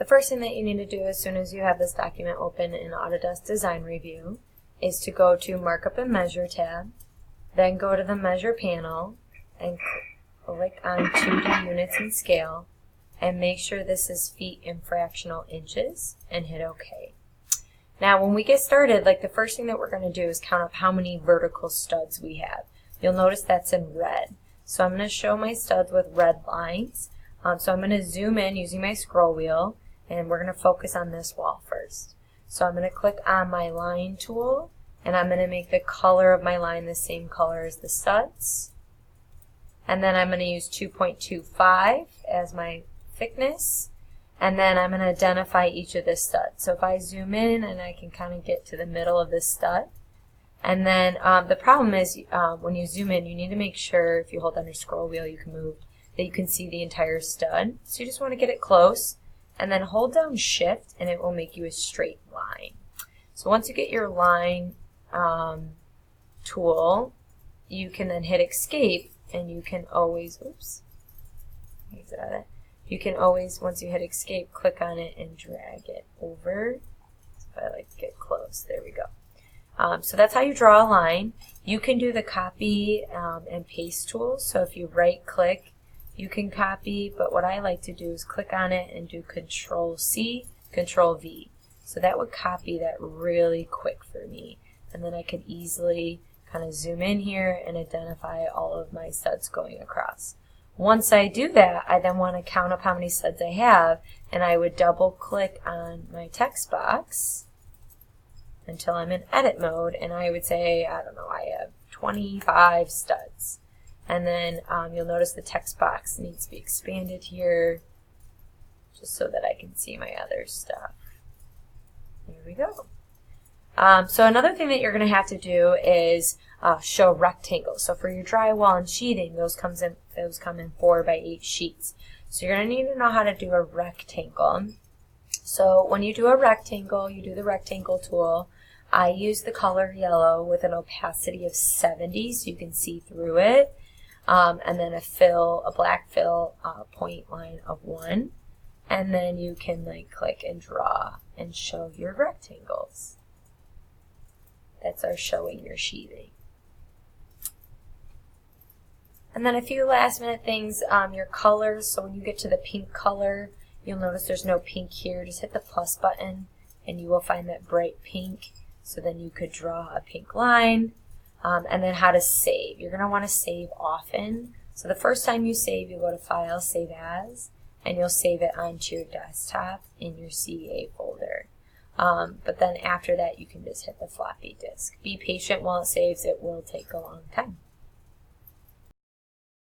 first thing that you need to do as soon as you have this document open in Autodesk Design Review is to go to Markup and Measure tab, then go to the Measure panel and click on 2D Units and Scale, and make sure this is feet in fractional inches, and hit OK. Now when we get started, like the first thing that we're going to do is count up how many vertical studs we have. You'll notice that's in red. So I'm going to show my studs with red lines. So I'm going to zoom in using my scroll wheel, and we're going to focus on this wall first. So I'm going to click on my line tool, and I'm going to make the color of my line the same color as the studs. And then I'm going to use 2.25 as my thickness, and then I'm going to identify each of the studs. So if I zoom in, and I can kind of get to the middle of this stud. And then the problem is when you zoom in, you need to make sure, if you hold down your scroll wheel, you can move, that you can see the entire stud. So you just want to get it close, and then hold down Shift, and it will make you a straight line. So once you get your line tool, you can then hit Escape, and you can always, exit out of that. You can always, once you hit Escape, click on it and drag it over. So if I like to get close, there we go. So that's how you draw a line. You can do the copy and paste tool. So if you right click, you can copy, but what I like to do is click on it and do Control C, Control V. So that would copy that really quick for me. And then I can easily kind of zoom in here and identify all of my studs going across. Once I do that, I then want to count up how many studs I have, and I would double click on my text box until I'm in edit mode, and I would say, I don't know, I have 25 studs. And then you'll notice the text box needs to be expanded here just so that I can see my other stuff. There we go. So another thing that you're going to have to do is show rectangles. So for your drywall and sheeting, those come in 4x8 sheets. So you're going to need to know how to do a rectangle. So when you do a rectangle, you do the rectangle tool. I use the color yellow with an opacity of 70 so you can see through it. And then a black fill point line of 1. And then you can like click and draw and show your rectangles. That's our showing your sheeting. And then a few last minute things, your colors. So when you get to the pink color, you'll notice there's no pink here. Just hit the plus button and you will find that bright pink. So then you could draw a pink line. And then how to save. You're going to want to save often. So the first time you save, you go to File, Save As, and you'll save it onto your desktop in your CEA folder. But then after that, you can just hit the floppy disk. Be patient while it saves. It will take a long time.